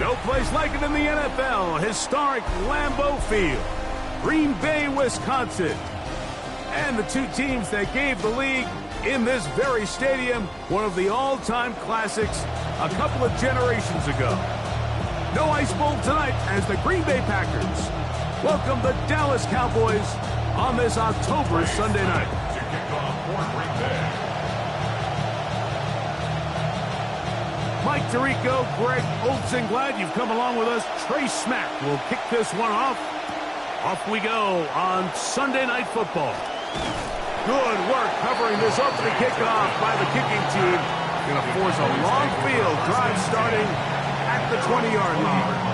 No place like it in the NFL. Historic Lambeau Field, Green Bay, Wisconsin. And the two teams that gave the league in this very stadium one of the all-time classics a couple of generations ago. No Ice Bowl tonight as the Green Bay Packers welcome the Dallas Cowboys on this October Sunday night. To kick off for Green Bay. Mike Tirico, Greg Olsen, glad you've come along with us. Trey Smack will kick this one off. Off we go on Sunday Night Football. Good work covering this opening kickoff by the kicking team. Going to force a long field drive starting at the 20-yard line.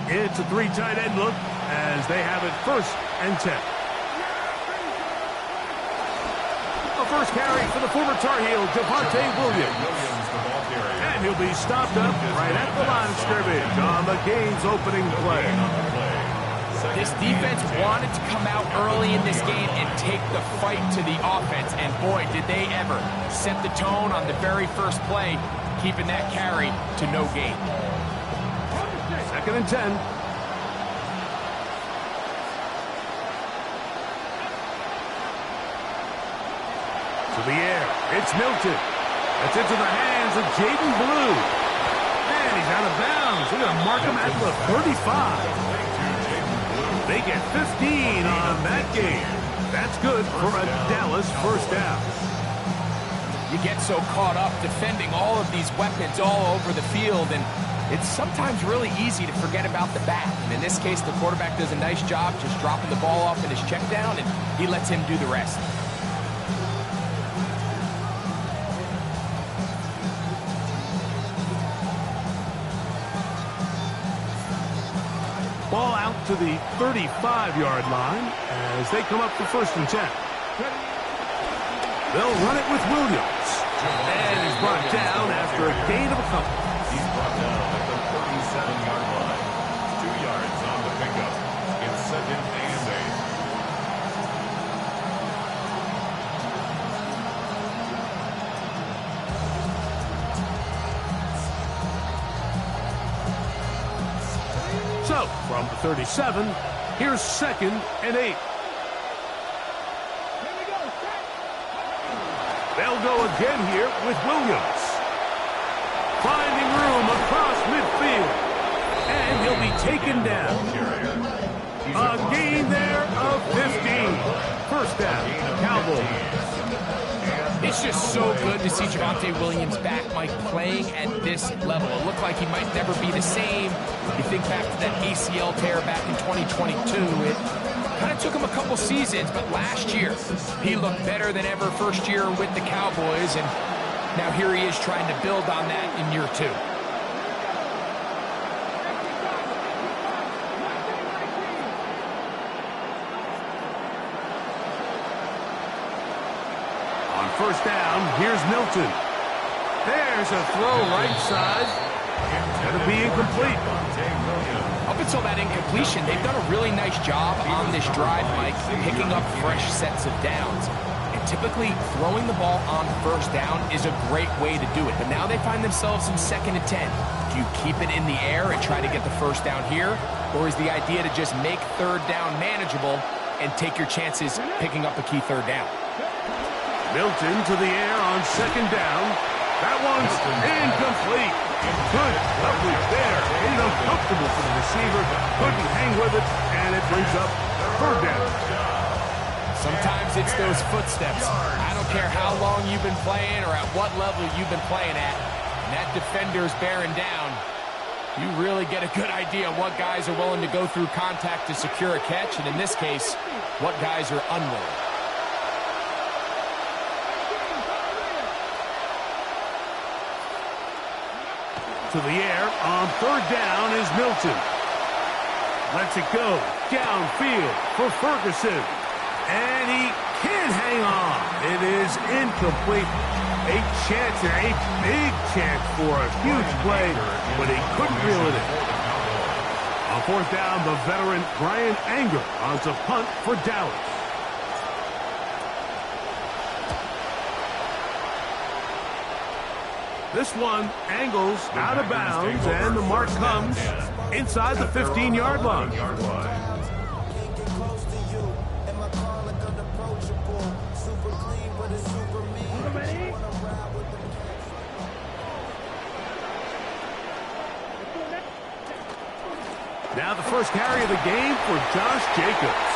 It's a three tight end look as they have it 1st and 10. The first carry for the former Tar Heel, Javonte Williams. And he'll be stopped up right at the line of scrimmage on the game's opening play. This defense wanted to come out early in this game and take the fight to the offense. And boy, did they ever set the tone on the very first play, keeping that carry to no gain. 2nd and 10. To the air. It's Milton. That's into the hands of Jaden Blue. And he's out of bounds. They're going to mark him at the 35. They get 15 on that game. That's good for a Dallas first down. You get so caught up defending all of these weapons all over the field, and it's sometimes really easy to forget about the back. And in this case, the quarterback does a nice job just dropping the ball off in his check down, and he lets him do the rest. Ball out to the 35-yard line as they come up for 1st and 10. They'll run it with Williams. And he's brought down after a gain of a couple. He's brought down at the 37-yard line. 2 yards on the pickup. It's 2nd and 8. So, from the 37, here's 2nd and 8. They'll go again here with Williams. Finding room across midfield. And he'll be taken down. A gain there of 15. 1st down, Cowboys. It's just so good to see Javonte Williams back, Mike, playing at this level. It looked like he might never be the same. You think back to that ACL tear back in 2022. It kind of took him a couple seasons, but last year he looked better than ever first year with the Cowboys, and now here he is trying to build on that in year 2. On 1st down, here's Milton. There's a throw right side. Going to be incomplete. Up until that incompletion, they've done a really nice job on this drive, Mike, picking up fresh sets of downs. And typically, throwing the ball on 1st down is a great way to do it. But now they find themselves in 2nd and 10. Do you keep it in the air and try to get the 1st down here? Or is the idea to just make 3rd down manageable and take your chances picking up a key 3rd down? Milton to the air on 2nd down. That one's incomplete. Good coverage there. Made it uncomfortable for the receiver. Couldn't hang with it, and it brings up 3rd down. Sometimes it's those footsteps. I don't care how long you've been playing or at what level you've been playing at. And that defender's bearing down. You really get a good idea of what guys are willing to go through contact to secure a catch, and in this case, what guys are unwilling. To the air on 3rd down is Milton. Lets it go downfield for Ferguson. And he can't hang on. It is incomplete. A chance there, a big chance for a huge play, but he couldn't reel it in. On fourth down, the veteran Bryan Anger on the punt for Dallas. This one angles out of bounds, and the mark comes inside the 15-yard line. Now the first carry of the game for Josh Jacobs.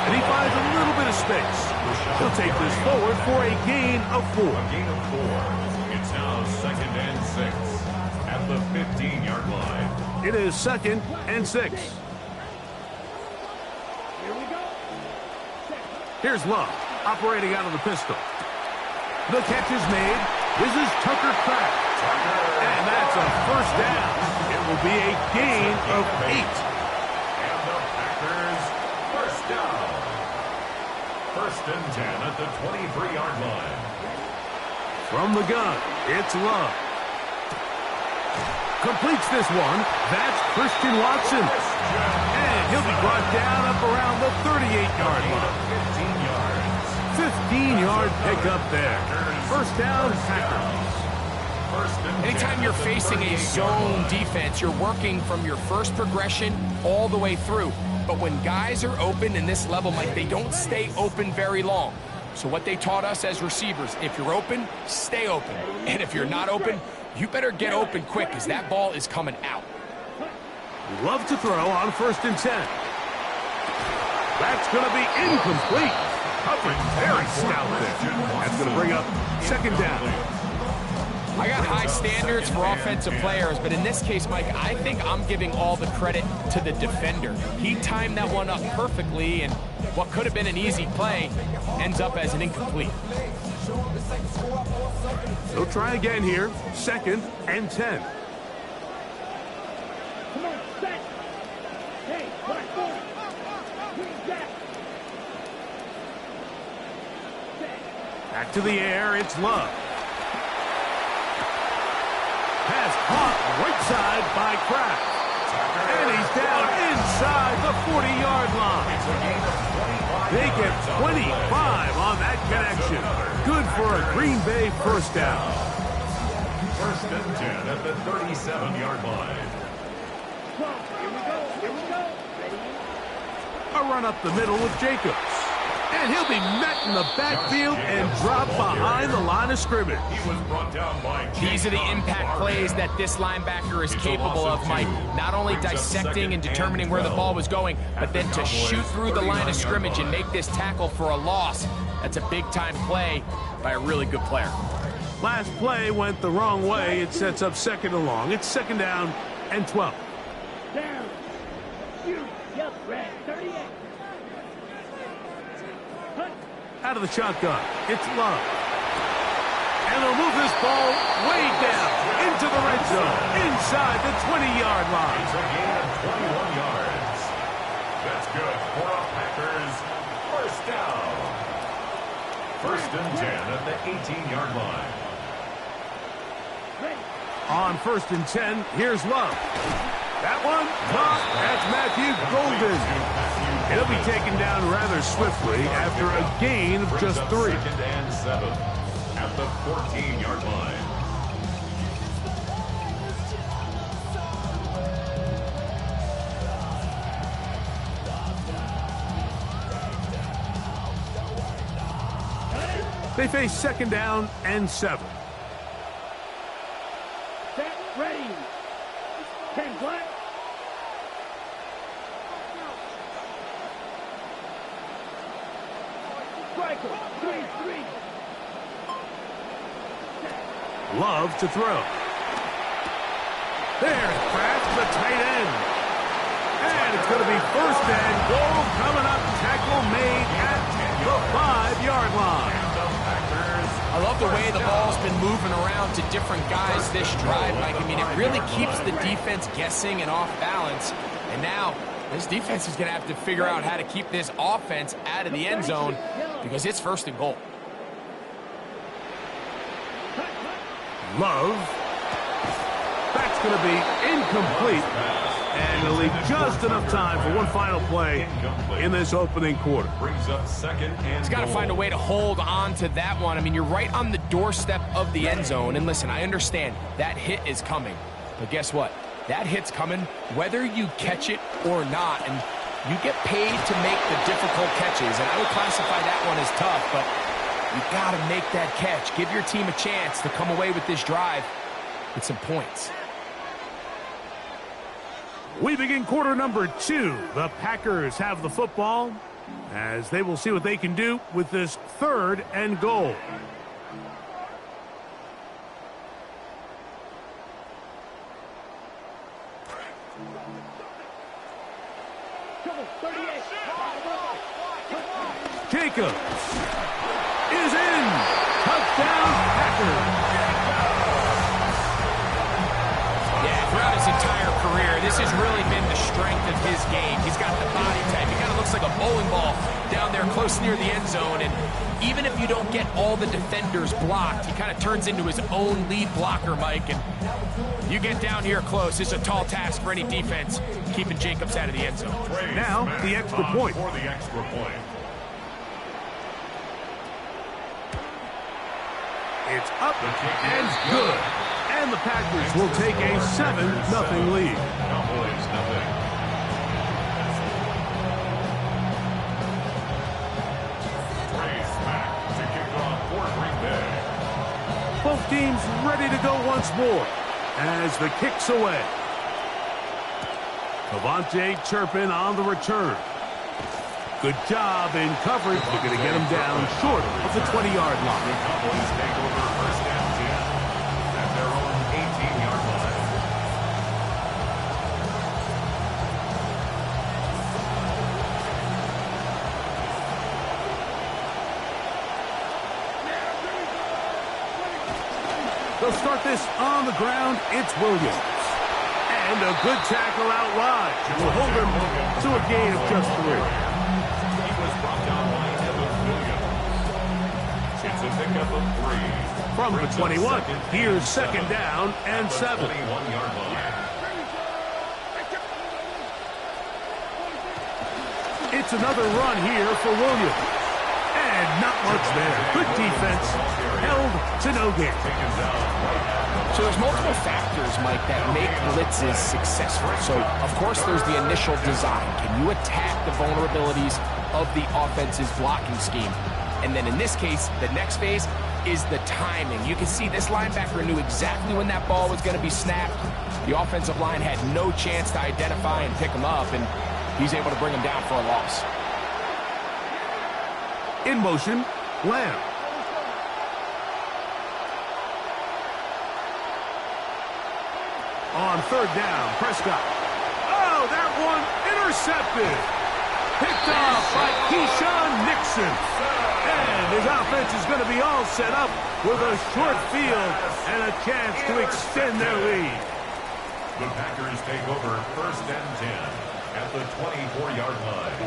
And he finds a little bit of space. He'll take this forward for a gain of 4. A gain of 4. It's now 2nd and 6 at the 15-yard line. It is 2nd and 6. Here's Love, operating out of the pistol. The catch is made. This is Tucker Kraft. And that's a first down. It will be a gain of 8. And the Packers first down. 1st and 10 at the 23-yard line. From the gun, it's Love. Completes this one. That's Christian Watson. And he'll be brought down up around the 38-yard line. 15 yards. 15-yard pickup there. First down, Packers. Anytime you're facing a zone defense, you're working from your first progression all the way through. But when guys are open in this level, Mike, they don't stay open very long. So what they taught us as receivers, if you're open, stay open. And if you're not open, you better get open quick because that ball is coming out. Love to throw on 1st and 10. That's going to be incomplete. Covered very stout there. That's going to bring up 2nd down. I got high standards for offensive players, but in this case, Mike, I think I'm giving all the credit to the defender. He timed that one up perfectly, and what could have been an easy play ends up as an incomplete. They'll try again here. 2nd and 10. Come on, set. Hey, black boy. Green jack. Back to the air, it's Love. Pass caught right side by Kraft. And he's down inside the 40-yard line. They get 25 on that connection. Good for a Green Bay first down. 1st and 10 at the 37-yard line. Here we go. Here we go. Ready? A run up the middle with Jacobs. And he'll be met in the backfield and dropped behind the line of scrimmage. He was brought down by These are the impact plays that this linebacker is capable of, Mike. Not only dissecting and determining where the ball was going, but then to shoot through the line of scrimmage and make this tackle for a loss. That's a big-time play by a really good player. Last play went the wrong way. It sets up 2nd and long. It's 2nd down and 12. Down. Shoot. Yep, red. 38. Out of the shotgun, it's Love. And they'll move this ball way down into the red zone, inside the 20-yard line. It's a gain of 21 yards. That's good for a Packers first down. 1st and 10 at the 18-yard line. On 1st and 10, here's Love. That one, caught. That's Matthew Golden. He'll be taken down rather swiftly after a gain of just 3. 2nd and 7 at the 14-yard line. They face 2nd down and 7. Set. Ready. 10 black. Striker. 3-3. Love to throw. There's Kraft, the tight end. And it's going to be 1st and goal coming up. Tackle made at the 5-yard line. I love the way the ball's been moving around to different guys this drive, Mike. I mean, it really keeps the defense guessing and off balance. And now This defense is going to have to figure out how to keep this offense out of the end zone because it's 1st and goal. Love. That's going to be incomplete. And it'll leave just enough time for one final play in this opening quarter. Brings up 2nd and He's got to find a way to hold on to that one. I mean, you're right on the doorstep of the end zone. And listen, I understand that hit is coming. But guess what? That hit's coming whether you catch it or not. And you get paid to make the difficult catches. And I would classify that one as tough, but you got to make that catch. Give your team a chance to come away with this drive with some points. We begin quarter number 2. The Packers have the football as they will see what they can do with this 3rd and goal. Jacobs is in. Touchdown, Packers. Throughout his entire career, this has really been the strength of his game. He's got the body type. He kind of looks like a bowling ball down there close near the end zone. And even if you don't get all the defenders blocked, he kind of turns into his own lead blocker, Mike. And you get down here close, it's a tall task for any defense, keeping Jacobs out of the end zone. Now, the extra point. For the extra point. It's up and good. And the Packers will take a 7-0 lead. Cowboys, nothing. Trace back to kick off for Green Bay. Both teams ready to go once more as the kick's away. Cavante Turpin on the return. Good job in coverage. They're going to get him down short of the 20-yard line. The Cowboys take over 1st and 10 at their own 18-yard line. They'll start this on the ground. It's Williams. And a good tackle out wide. Will hold him to a gain of just 3. Pickup of 3. From the 21, here's 2nd down and 7. 21-yard line. It's another run here for Williams. And not much there. Good defense. Held to no gain. So there's multiple factors, Mike, that make blitzes successful. So, of course, there's the initial design. Can you attack the vulnerabilities of the offense's blocking scheme? And then in this case, the next phase is the timing. You can see this linebacker knew exactly when that ball was going to be snapped. The offensive line had no chance to identify and pick him up, and he's able to bring him down for a loss. In motion, Lamb. On 3rd down, Prescott. Oh, that one intercepted. Picked off by Keyshawn Nixon. And his offense is going to be all set up with a short field and a chance to extend their lead. The Packers take over 1st and 10 at the 24-yard line.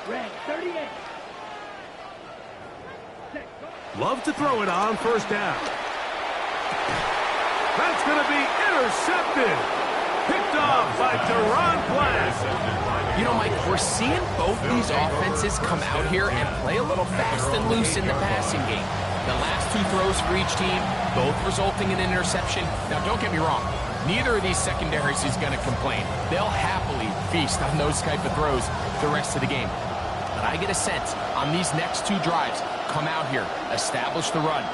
Red 38. Love to throw it on 1st down. That's going to be intercepted. Picked off by Deron Bland. You know, Mike, we're seeing both these offenses come out here and play a little fast and loose in the passing game. The last 2 throws for each team, both resulting in an interception. Now, don't get me wrong. Neither of these secondaries is going to complain. They'll happily feast on those type of throws the rest of the game. But I get a sense on these next 2 drives, come out here, establish the run,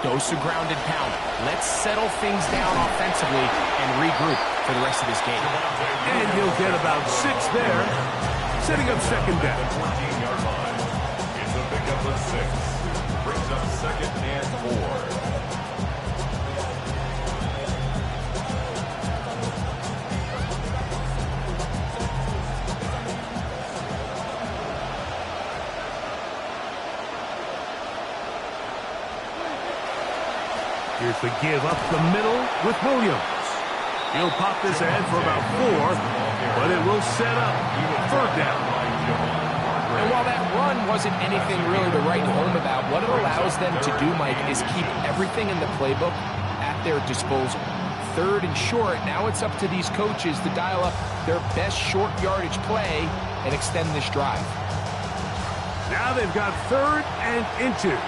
dose of ground and pound. Let's settle things down offensively and regroup for the rest of this game. And he'll get about 6 there, setting up 2nd down. 14-yard line. It's a pickup of 6. Brings up 2nd and 4. Here's the give up the middle with Williams. He'll pop this ahead for about 4, but it will set up 3rd down. And while that run wasn't anything really to write home about, what it allows them to do, Mike, is keep everything in the playbook at their disposal. 3rd and short, now it's up to these coaches to dial up their best short yardage play and extend this drive. Now they've got 3rd and inches.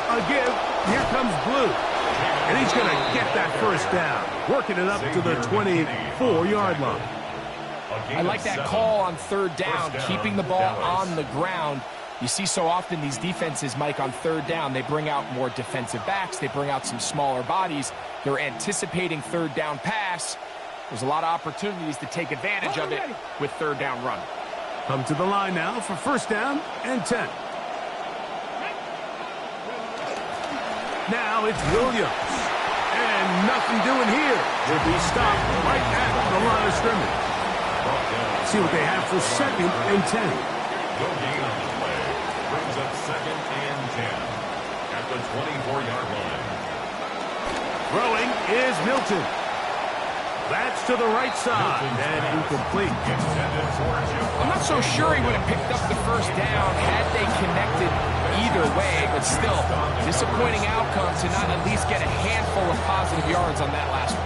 A give. Here comes Blue. And he's going to get that 1st down, working it up to the 24-yard line. I like that call on 3rd down, keeping the ball on the ground. You see so often these defenses, Mike, on 3rd down, they bring out more defensive backs. They bring out some smaller bodies. They're anticipating 3rd down pass. There's a lot of opportunities to take advantage of it with 3rd down run. Come to the line now for 1st down and 10. Now it's Williams. And nothing doing here. Will be stopped right at the line of scrimmage. See what they have for 2nd and 10. No gain on the play. Brings up 2nd and 10 at the 24-yard line. Throwing is Milton. That's to the right side and incomplete. I'm not so sure he would have picked up the 1st down had they connected either way, but still, disappointing outcome to not at least get a handful of positive yards on that last one.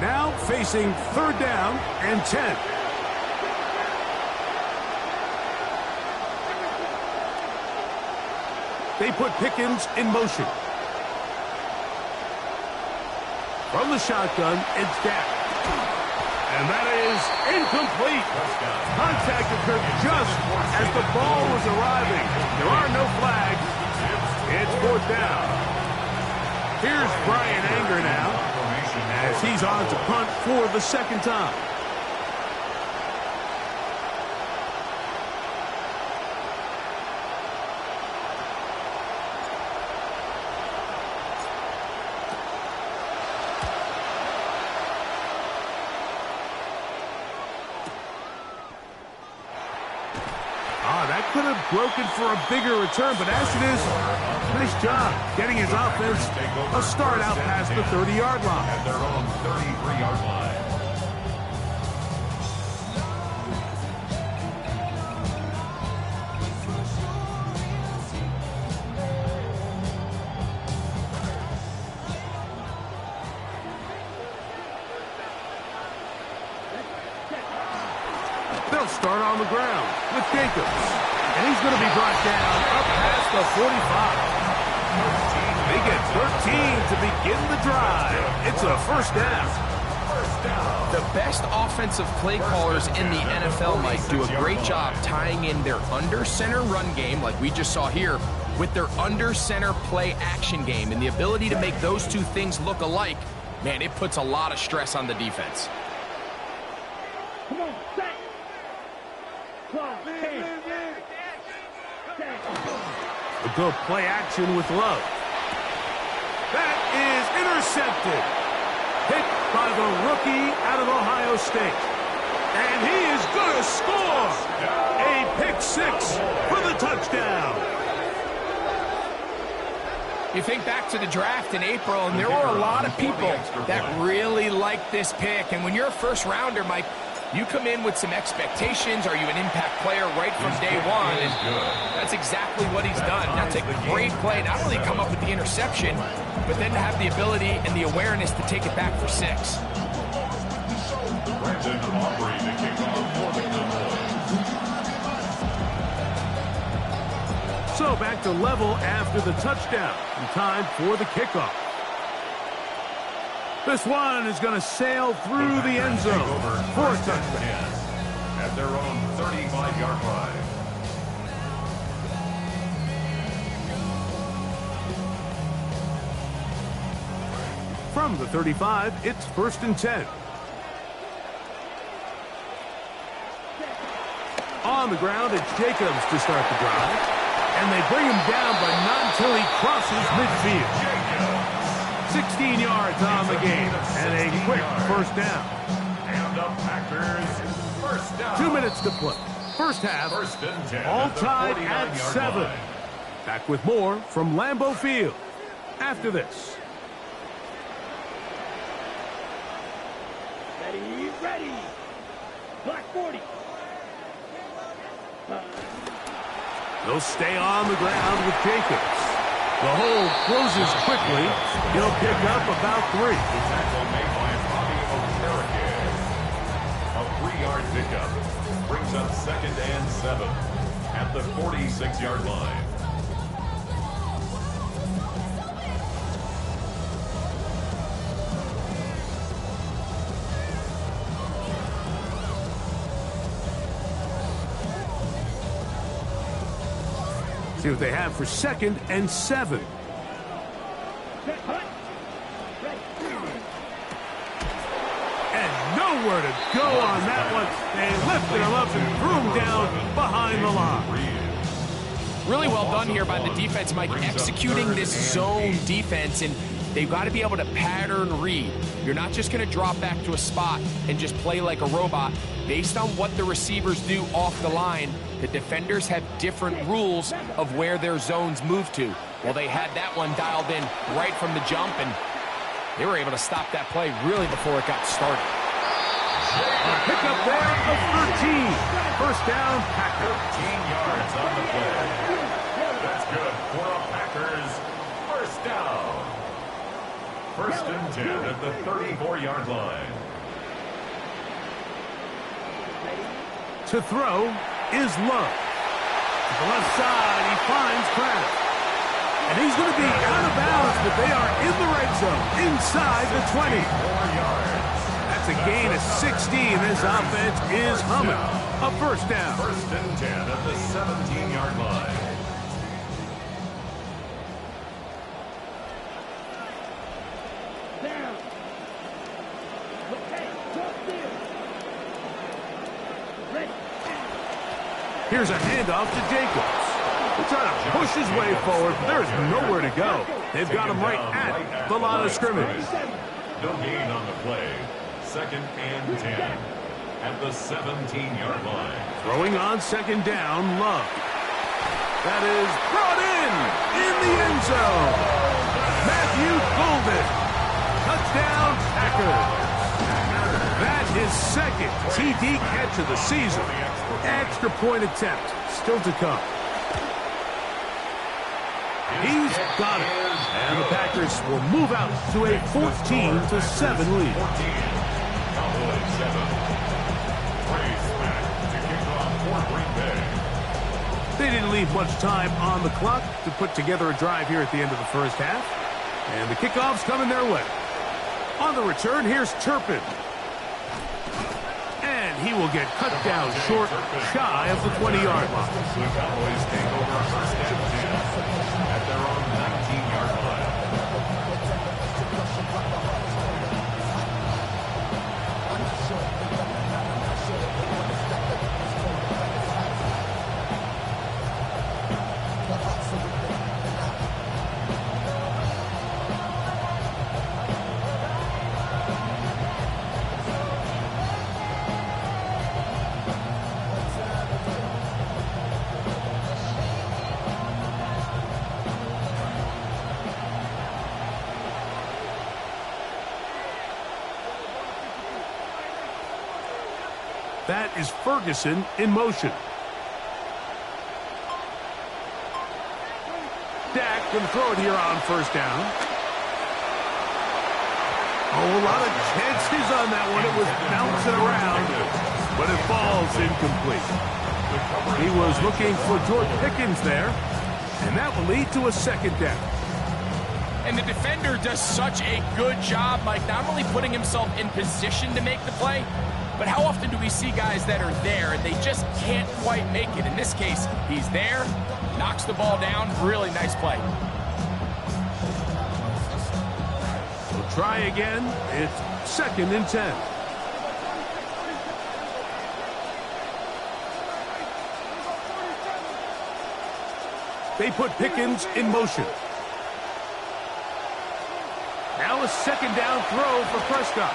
Now facing 3rd down and 10. They put Pickens in motion. From the shotgun, it's Dak. And that is incomplete. Contact occurred just as the ball was arriving. There are no flags. It's 4th down. Here's Brian Anger now, as he's on to punt for the 2nd time. That could have broken for a bigger return, but as it is, nice job getting his offense a start out past the 30-yard line. At their own 33-yard line. They'll start on the ground with Jacobs. And he's going to be brought down up past the 45. They get 13 to begin the drive. It's a 1st down. The best offensive play callers in the NFL, Mike, do a great job tying in their under-center run game, like we just saw here, with their under-center play action game. And the ability to make those two things look alike, man, it puts a lot of stress on the defense. Come on, set. A good play action with Love. That is intercepted. Picked by the rookie out of Ohio State. And he is going to score. A pick 6 for the touchdown. You think back to the draft in April, and there were a lot of people that really liked this pick. And when you're a 1st rounder, Mike, you come in with some expectations. Are you an impact player right from day one? And that's exactly what he's done. That's a great play. Not only come up with the interception, but then to have the ability and the awareness to take it back for 6. Brandon Aubrey to kick off for the Cowboys. So back to level after the touchdown. And time for the kickoff. This one is going to sail through the end zone for a touchdown. At their own 35-yard line. From the 35, it's 1st and 10. On the ground, it's Jacobs to start the drive. And they bring him down, but not until he crosses midfield. 16 yards on the game, and a quick 1st down. And the Packers Packers. First down. 2 minutes to play. First half, First and 10 all at the tied 49-yard at 7. line. Back with more from Lambeau Field after this. Ready, ready. Black 40. They'll stay on the ground with Jacobs. The hole closes quickly. He'll pick up about 3. The tackle made by Bobby Okereke. A 3-yard pickup brings up second and 7 at the 46-yard line. See what they have for second and 7. And nowhere to go on that one. They lifted him up and threw him down behind the line. Really well done here by the defense, Mike, executing this zone defense, and they've got to be able to pattern read. You're not just going to drop back to a spot and just play like a robot. Based on what the receivers do off the line, the defenders have different rules of where their zones move to. Well, they had that one dialed in right from the jump, and they were able to stop that play really before it got started. Pick up there of 13. First down, Packers. 13 yards on the play. That's good for a Packers first down. First and 10 at the 34-yard line. To throw is Love. To the left side, he finds Kraft. And he's going to be out of bounds, but they are in the red zone, inside the 20. 4 yards. That's a gain of 16. This offense is humming. A first down. First and 10 at the 17-yard line. Down. Okay, drop there. Ready. Here's a handoff to Jacobs. He's trying to push his way forward, but there's nowhere to go. They've got him right at the line of scrimmage. No gain on the play. Second and 10 at the 17-yard line. Throwing on second down, Love. That is brought in the end zone. Matthew Golden. Touchdown, Packers. That is second TD catch of the season. Extra point attempt still to come. He's got it. And the Packers will move out to a 14-7 lead. 14. Cowboys 7. Braves back to kick off for Green Bay. They didn't leave much time on the clock to put together a drive here at the end of the first half. And the kickoff's coming their way. On the return, here's Turpin. And he will get cut down short, shy of the 20-yard line. The Cowboys take over first and 10 at their own 19-yard line. That is Ferguson in motion. Dak going to throw it here on first down. Oh, a lot of chances on that one. It was bouncing around, but it falls incomplete. He was looking for George Pickens there, and that will lead to a second down. And the defender does such a good job, Mike, not only putting himself in position to make the play, but how often do we see guys that are there and they just can't quite make it? In this case, he's there, knocks the ball down. Really nice play. We'll try again. It's second and 10. They put Pickens in motion. Now a second down throw for Prescott.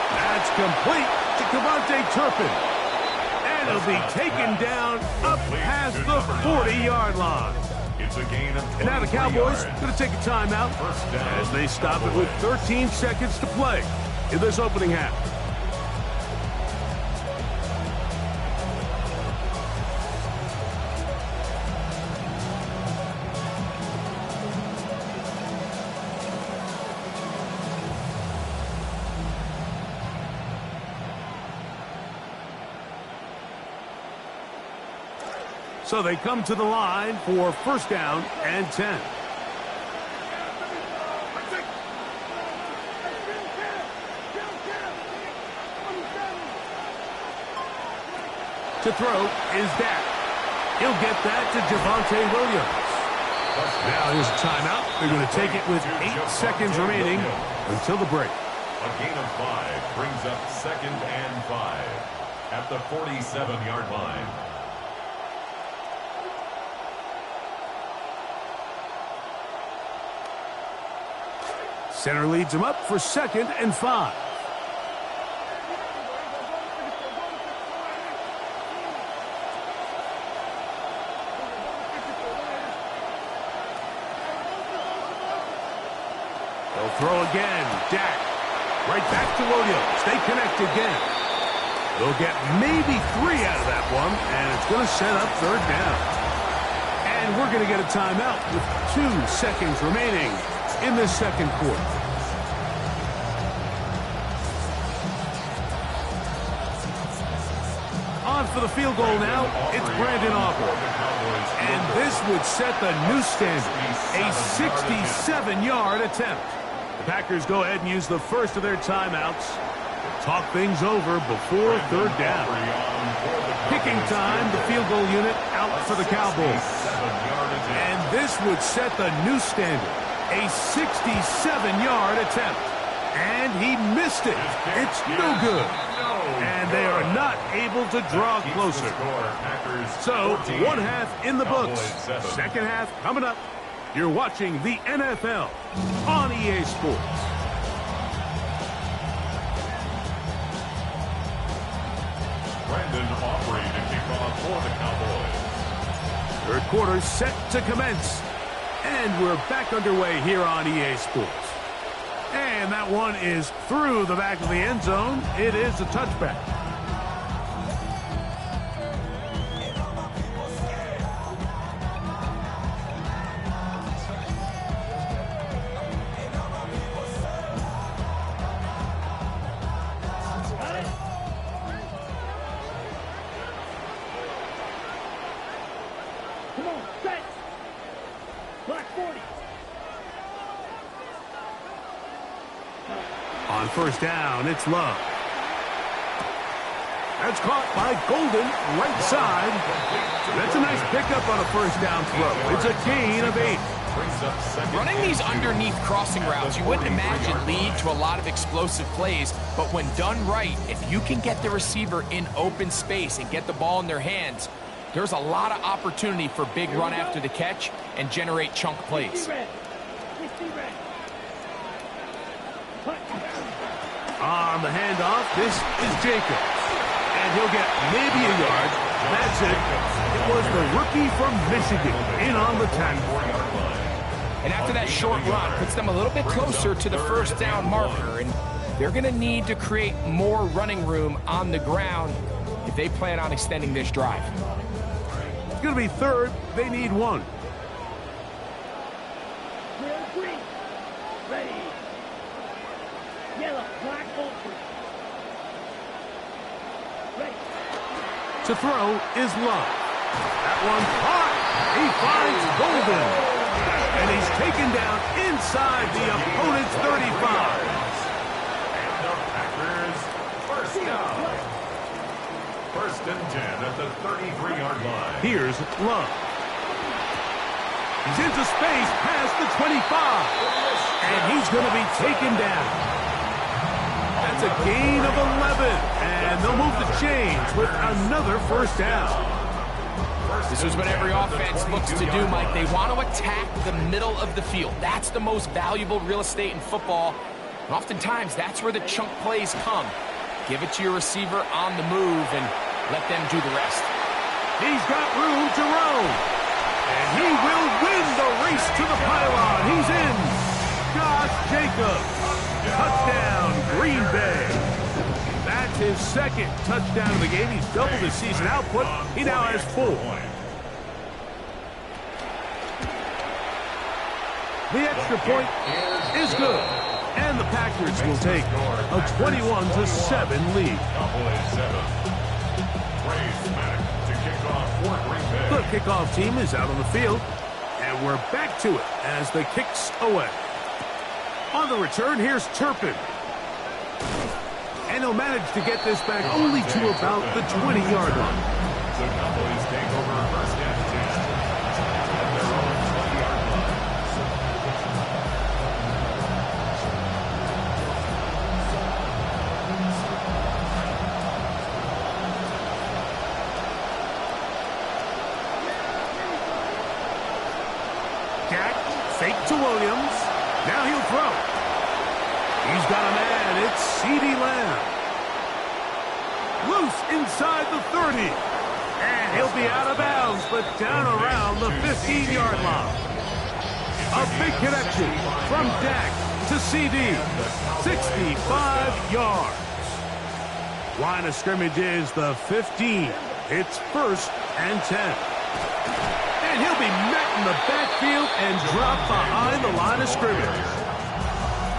That's complete. to Kevontae Turpin. And he'll be taken down up past the 40-yard line. It's a gain of 23 And now the Cowboys yards. going to take a timeout as they stop it with 13 seconds to play in this opening half. So they come to the line for first down and 10. To throw is Dak. He'll get that to Javonte Williams. Now here's a timeout. They're going to take it with 8 seconds remaining until the break. A gain of 5 brings up 2nd and 5 at the 47-yard line. Center leads him up for 2nd and 5. They'll throw again. Dak. Right back to Williams. They connect again. They'll get maybe 3 out of that one, and it's going to set up 3rd down. And we're going to get a timeout with 2 seconds remaining in this 2nd quarter. On for the field goal now, it's Brandon Aubrey. And this would set the new standard, a 67-yard attempt. The Packers go ahead and use the first of their timeouts to talk things over before 3rd down. Kicking time, the field goal unit out for the Cowboys. And this would set the new standard, a 67-yard attempt. And he missed it. It's no good. And they are not able to draw closer. So, 1 half in the books. 2nd half coming up. You're watching the NFL on EA Sports. Brandon Aubrey to kick off for the Cowboys. 3rd quarter set to commence. And we're back underway here on EA Sports. And that one is through the back of the end zone. It is a touchback. Come on, set. Black 40. On 1st down, it's Love. That's caught by Golden, right side. That's a nice pickup on a 1st down throw. It's a gain of 8. Running these underneath crossing routes, you wouldn't imagine lead to a lot of explosive plays, but when done right, if you can get the receiver in open space and get the ball in their hands, there's a lot of opportunity for big run after the catch and generate chunk plays. On the handoff, this is Jacobs. And he'll get maybe a yard. That's it. It was the rookie from Michigan in on the tackle. And after that short run, puts them a little bit closer to the 1st down marker. And they're going to need to create more running room on the ground if they plan on extending this drive. It's going to be 3rd. They need 1. Green. Ready. Yellow. Black open. Ready. To throw is Love. That one caught. He finds Golden. And he's taken down inside the opponent's 35. And the Packers, 1st down. 1st and 10 at the 33-yard line. Here's Love. He's into space past the 25. And he's going to be taken down. That's a gain of 11. And they'll move the chains with another 1st down. This is what every offense looks to do, Mike. They want to attack the middle of the field. That's the most valuable real estate in football. And oftentimes, that's where the chunk plays come. Give it to your receiver on the move and let them do the rest. He's got room to roam. And he will win the race to the pylon. He's in. Josh Jacobs. Touchdown, Green Bay. That's his second touchdown of the game. He's doubled his season output. He now has 4. The extra point is good. And the Packers will take a 21-7 lead. The kickoff team is out on the field. And we're back to it as the kick's away. On the return, here's Turpin. And he'll manage to get this back only to about the 20-yard line. The Cowboys take over first and 10 at their own 20-yard line. Jack, fake to Williams. Now he'll throw. He's got a man. It's CeeDee Lamb. Loose inside the 30. And he'll be out of bounds, but down around the 15-yard line. A big connection from Dak to CD. 65 yards. Line of scrimmage is the 15. It's first and 10. And he'll be met in the backfield and dropped behind the line of scrimmage.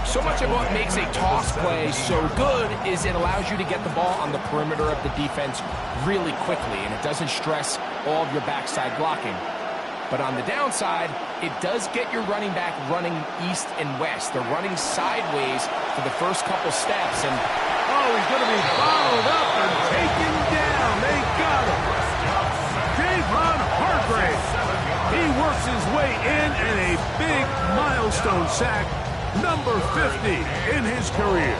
So much of what makes a toss play so good is it allows you to get the ball on the perimeter of the defense really quickly, and it doesn't stress all of your backside blocking. But on the downside, it does get your running back running east and west. They're running sideways for the first couple steps, and oh, he's going to be bottled up and taken down. They got him. Javon Hargrave. He works his way in and a big milestone sack. Number 50 in his career.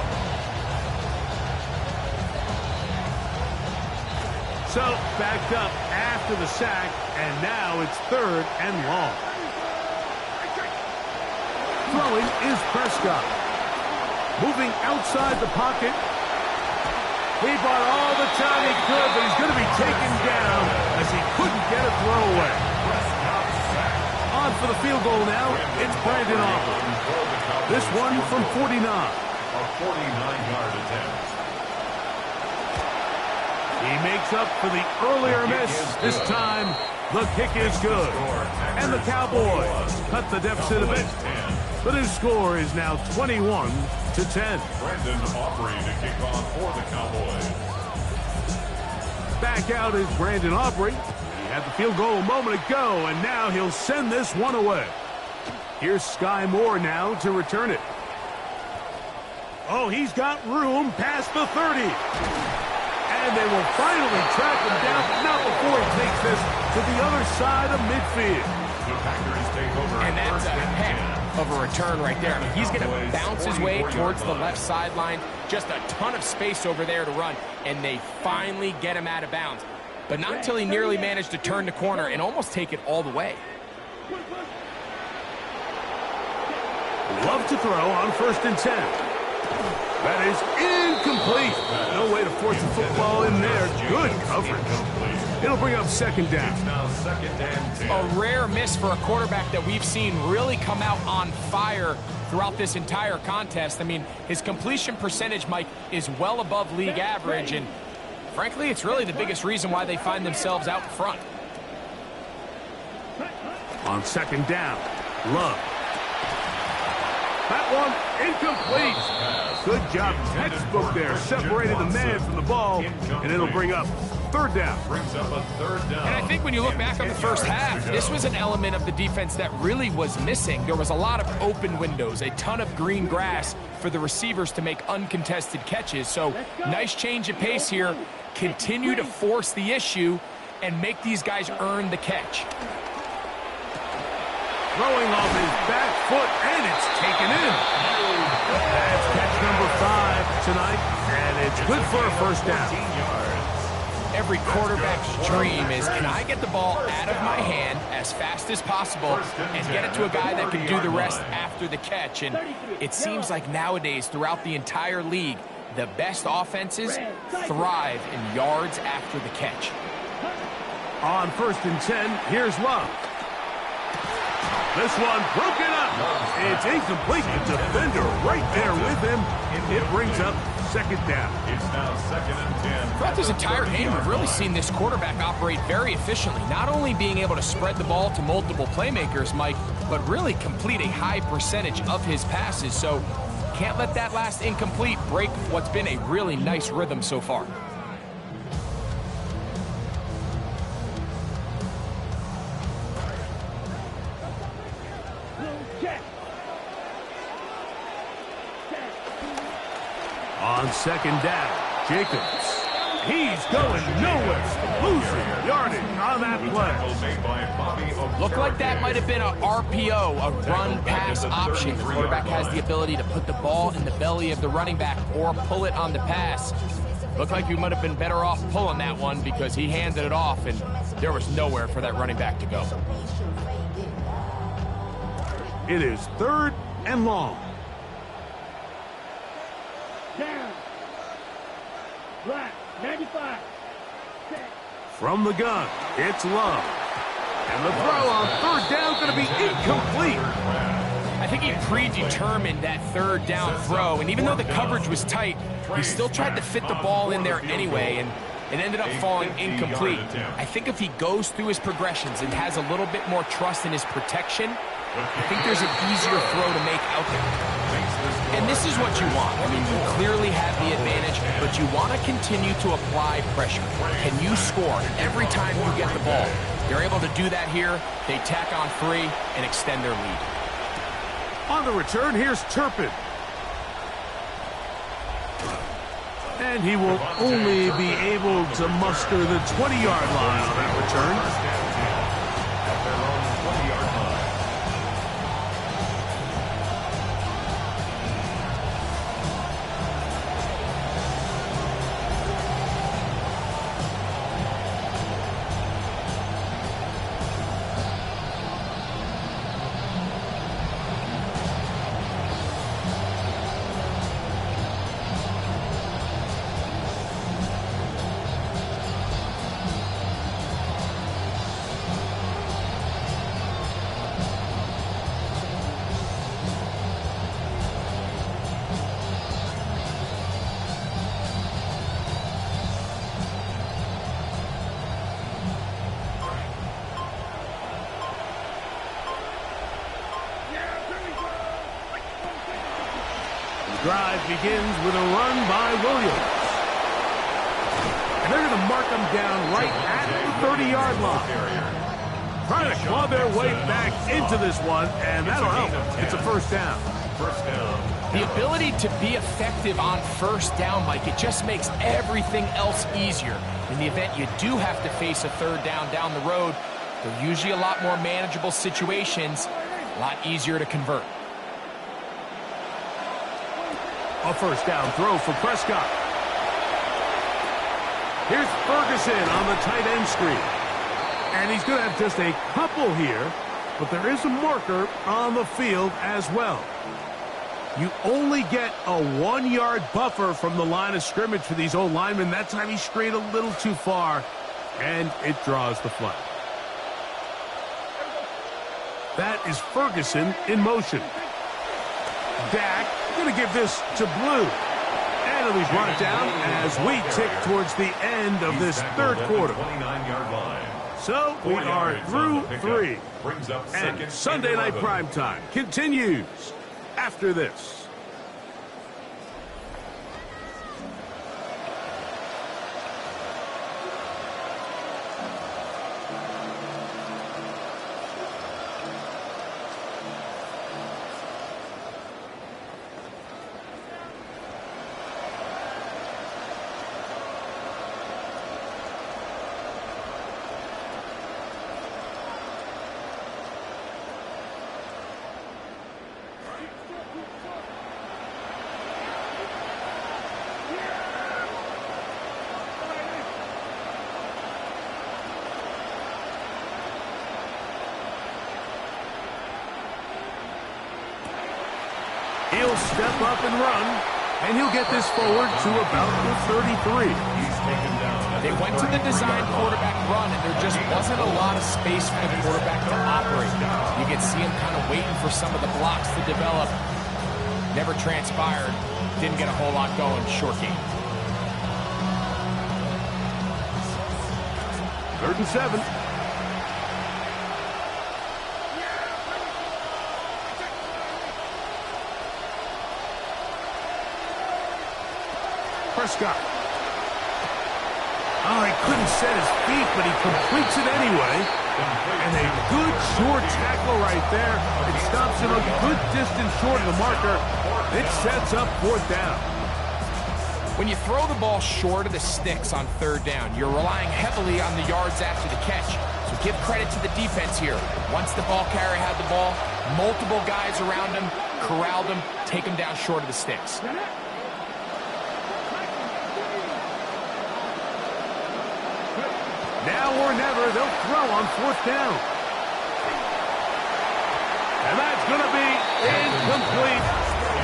So, backed up after the sack, and now it's third and long. Throwing is Prescott. Moving outside the pocket. He bought all the time he could, but he's going to be taken down as he couldn't get a throw away. On for the field goal now, it's Brandon Aubrey. This one from 49. A 49-yard attempt. He makes up for the earlier miss. This time, the kick is good. And the Cowboys cut the deficit a bit. The new score is now 21-10. Brandon Aubrey to kick off for the Cowboys. Back out is Brandon Aubrey. He had the field goal a moment ago, and now he'll send this one away. Here's Sky Moore now to return it. Oh, he's got room past the 30. And they will finally track him down, but not before he takes this to the other side of midfield. The Packers take over. And that's a heck of a return right there. I mean, he's going to bounce his way towards the left sideline. Just a ton of space over there to run, and they finally get him out of bounds. But not until he nearly managed to turn the corner and almost take it all the way. Love to throw on first and 10. That is incomplete. No way to force the football in there. Good coverage. It'll bring up second down. Now second and 10. A rare miss for a quarterback that we've seen really come out on fire throughout this entire contest. I mean, his completion percentage, Mike, is well above league average, and frankly, it's really the biggest reason why they find themselves out front. On second down, Love. That one incomplete. Good job, textbook there. Separated the man from the ball, and it'll bring up third down. Brings up a third down. And I think when you look back on the first half, this was an element of the defense that really was missing. There was a lot of open windows, a ton of green grass for the receivers to make uncontested catches. So nice change of pace here. Continue to force the issue and make these guys earn the catch. Throwing off his back foot, and it's taken in. That's catch number 5 tonight, and it's good for a first down. Every quarterback's dream is, can I get the ball out of my hand as fast as possible and get it to a guy that can do the rest after the catch? And it seems like nowadays, throughout the entire league, the best offenses thrive in yards after the catch. On 1st and 10, here's Love. This one broken up. It's incomplete. The defender right there with him. It brings up 2nd down. It's now 2nd and 10. Throughout this entire game, we've really seen this quarterback operate very efficiently, not only being able to spread the ball to multiple playmakers, Mike, but really complete a high percentage of his passes. So can't let that last incomplete break what's been a really nice rhythm so far. On 2nd down, Jacobs. He's going nowhere. Losing yardage on that play. Looked like that might have been a RPO, a run-pass option. The quarterback has the ability to put the ball in the belly of the running back or pull it on the pass. Looked like you might have been better off pulling that one because he handed it off, and there was nowhere for that running back to go. It is 3rd and long. Down. Black. 95. From the gun, it's Love. And the throw on 3rd down going to be incomplete. I think he predetermined that 3rd down throw, and even though the coverage was tight, he still tried to fit the ball in there anyway, and it ended up falling incomplete. I think if he goes through his progressions and has a little bit more trust in his protection, I think there's an easier throw to make out there. And this is what you want. I mean, you clearly have the advantage, but you want to continue to apply pressure. Can you score every time you get the ball? They're able to do that here. They tack on 3 and extend their lead. On the return, here's Turpin. And he will only be able to muster the 20-yard line on that return. Drive begins with a run by Williams. And they're going to mark them down right at the 30-yard line. Trying to claw their way back into this one, and that'll help. It's a 1st down. The ability to be effective on 1st down, Mike, it just makes everything else easier. In the event you do have to face a 3rd down the road, they're usually a lot more manageable situations, a lot easier to convert. A 1st down throw for Prescott. Here's Ferguson on the tight end screen. And he's going to have just a couple here, but there is a marker on the field as well. You only get a 1-yard buffer from the line of scrimmage for these old linemen. That time he strayed a little too far, and it draws the flag. That is Ferguson in motion. Dak going to give this to Blue. And it'll be brought down as we tick towards the end of this 3rd quarter. So we are through 3. And Sunday Night Primetime continues after this. He'll step up and run. And he'll get this forward to about the 33. He's taken down. They went to the design quarterback run, and there just wasn't a lot of space for the quarterback to operate. You could see him kind of waiting for some of the blocks to develop. Never transpired. Didn't get a whole lot going. Short game. 3rd and 7. Prescott. Oh, he couldn't set his feet, but he completes it anyway. And a good short tackle right there. It stops him a good distance short of the marker. It sets up 4th down. When you throw the ball short of the sticks on 3rd down, you're relying heavily on the yards after the catch. So give credit to the defense here. Once the ball carrier had the ball, multiple guys around him, corralled him, take him down short of the sticks. Now or never, they'll throw on 4th down. And that's going to be incomplete.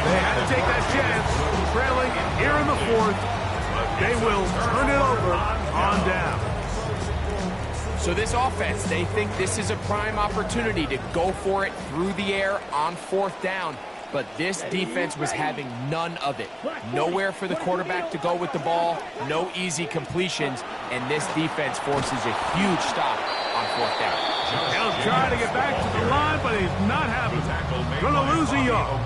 They had to take that chance. Trailing here in the 4th. They will turn it over on down. So this offense, they think this is a prime opportunity to go for it through the air on 4th down. But this defense was having none of it. Nowhere for the quarterback to go with the ball, no easy completions, and this defense forces a huge stop on 4th down. He'll try to get back to the line, but he's not having it. Going to lose a yard.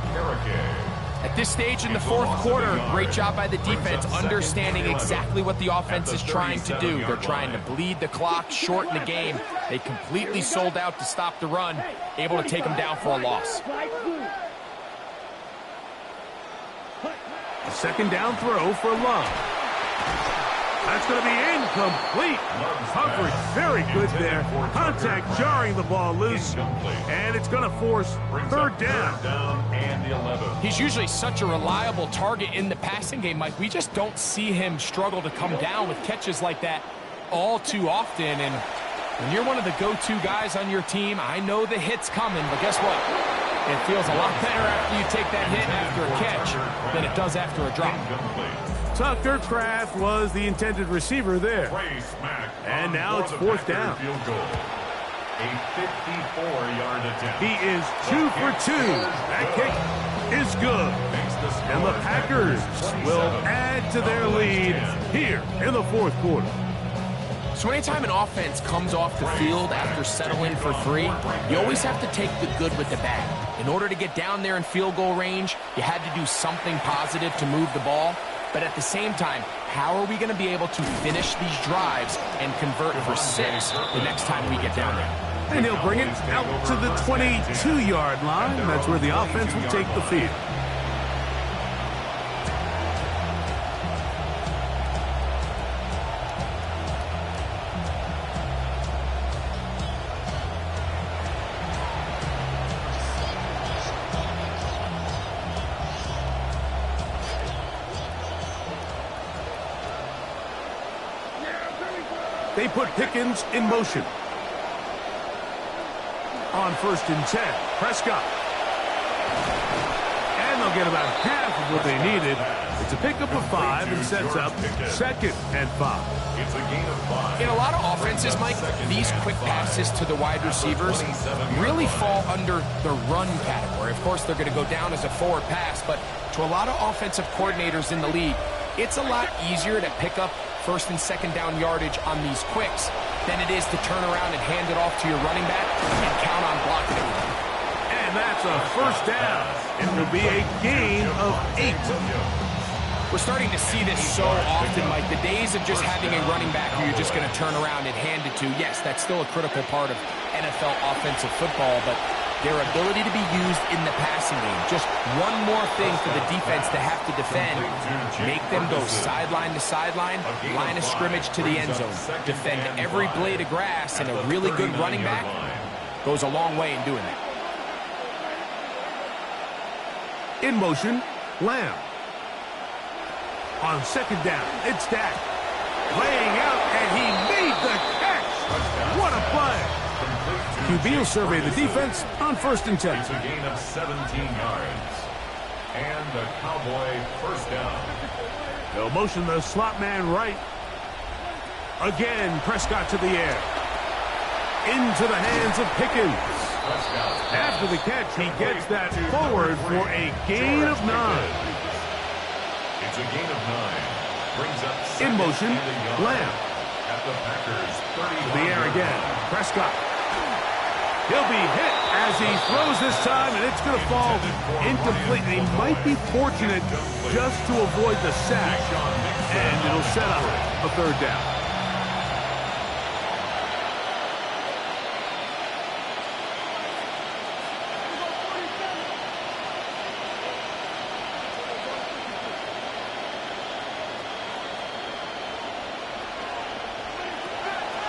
At this stage in the 4th quarter, great job by the defense understanding exactly what the offense is trying to do. They're trying to bleed the clock, shorten the game. They completely sold out to stop the run, able to take them down for a loss. A 2nd down throw for Love. That's going to be incomplete. Coverage very good there. Contact jarring the ball loose. And it's going to force 3rd down. And the 11. He's usually such a reliable target in the passing game, Mike. We just don't see him struggle to come down with catches like that all too often. And when you're one of the go-to guys on your team, I know the hit's coming, but guess what? It feels a lot better after you take that hit after a catch than it does after a drop. Tucker Kraft was the intended receiver there. And now it's 4th down. A 54-yard attempt. He is 2 for 2. That kick is good. And the Packers will add to their lead here in the 4th quarter. So anytime an offense comes off the field after settling for 3, you always have to take the good with the bad. In order to get down there in field goal range, you had to do something positive to move the ball. But at the same time, how are we going to be able to finish these drives and convert for 6 the next time we get down there? And he'll bring it out to the 22-yard line. That's where the offense will take the field. They put Pickens in motion. On 1st and 10, Prescott. And they'll get about half of what they needed. It's a pickup of 5 and sets up 2nd and 5. It's a gain of 5. In a lot of offenses, Mike, these quick passes to the wide receivers really fall under the run category. Of course, they're going to go down as a forward pass, but to a lot of offensive coordinators in the league, it's a lot easier to pick up 1st and 2nd down yardage on these quicks than it is to turn around and hand it off to your running back and count on blocking it. And that's a 1st down. It will be a gain of 8. We're starting to see this so often, Mike. The days of just having a running back who you're just going to turn around and hand it to, yes, that's still a critical part of NFL offensive football, but their ability to be used in the passing game, just one more thing for the defense to have to defend, make them go sideline to sideline, line of scrimmage to the end zone, defend every blade of grass, and a really good running back goes a long way in doing that. In motion, Lamb. On 2nd down, it's Dak. Laying out, and he made the catch. What a play. QB will survey the defense on 1st and 10. It's a gain of 17 yards. And the Cowboy first down. They'll motion the slot man right. Again, Prescott to the air. Into the hands of Pickens. After the catch, he gets that forward for a gain of 9. It's a gain of 9. Brings up In motion, Lamb. At the Packers 30. To the air again, Prescott. He'll be hit as he throws this time, and it's going to fall incomplete. He might be fortunate just to avoid the sack, and it'll set up a 3rd down.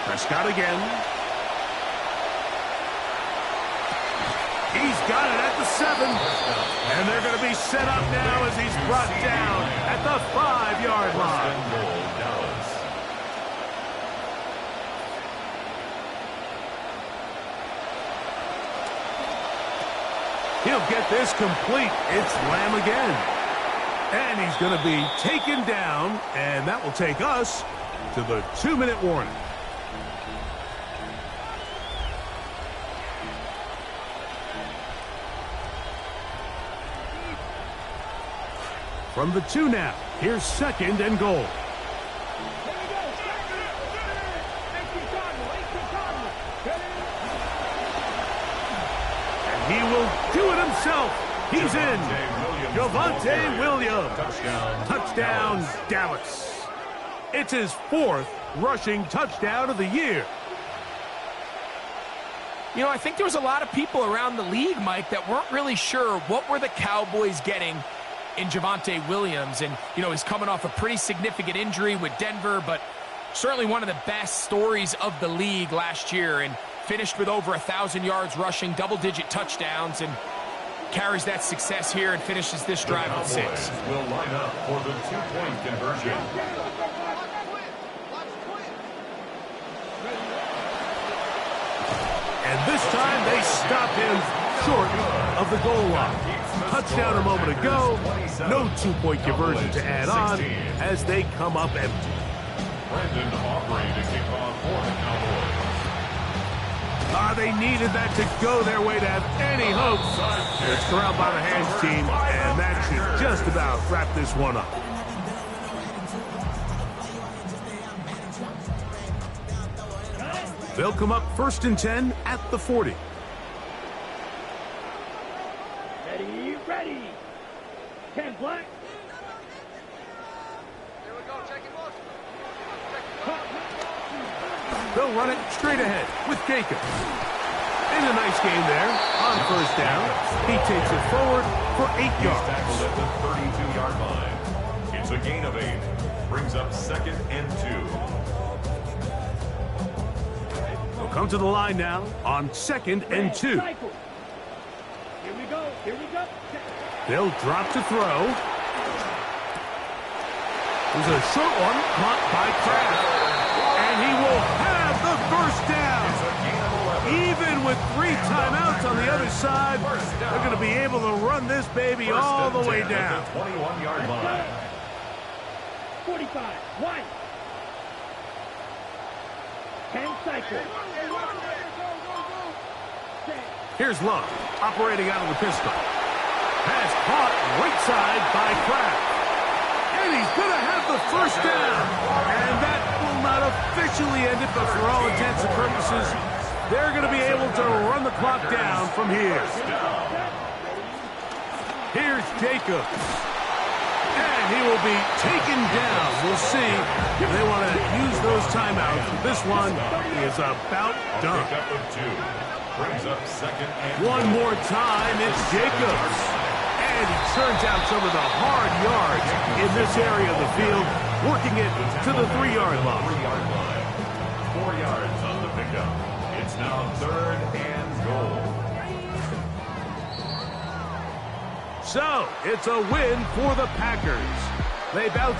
Prescott again. He's got it at the 7. And they're going to be set up now as he's brought down at the 5-yard line. He'll get this complete. It's Lamb again. And he's going to be taken down, and that will take us to the 2-minute warning. From the 2 now, here's 2nd and goal. And he will do it himself. He's in. Javonte Williams. Touchdown, Dallas. It's his 4th rushing touchdown of the year. You know, I think there was a lot of people around the league, Mike, that weren't really sure what were the Cowboys getting in Javonte Williams. And, you know, he's coming off a pretty significant injury with Denver, but certainly one of the best stories of the league last year, and finished with over 1,000 yards rushing, double-digit touchdowns, and carries that success here and finishes this drive with 6. Will line up for the 2-point conversion. And this time they stop him short of the goal line. Touchdown a moment ago. No 2-point conversion to add on as they come up empty. Brandon Aubrey to kick off for the Cowboys. They needed that to go their way to have any hope. It's corralled by the hands team, and that should just about wrap this one up. They'll come up 1st and 10 at the 40. Ready. 10 black. Here we go, check it out. They'll run it straight ahead with Jacobs. And a nice game there on 1st down. He takes it forward for 8 yards. Tackled at the 32-yard line. It's a gain of 8. Brings up 2nd and 2. They'll come to the line now on 2nd and 2. Here we go. They'll drop to throw. There's a short one caught by Kraft. And he will have the 1st down. Even with 3 timeouts on the other side, they're going to be able to run this baby all the way down. 21-yard line. 45. White. 10 cycle. Here's Love, operating out of the pistol. Pass caught right side by Kraft. And he's going to have the 1st down. And that will not officially end it, but for all intents and purposes, they're going to be able to run the clock down from here. Here's Jacobs. And he will be taken down. We'll see if they want to use those timeouts. This one is about done. Brings up 2nd and One more time, it's Jacobs. And he turns out some of the hard yards in this area of the field, working it to the 3-yard line. 3-yard line. 4 yards on the pickup. It's now 3rd and goal. So, it's a win for the Packers. They bounce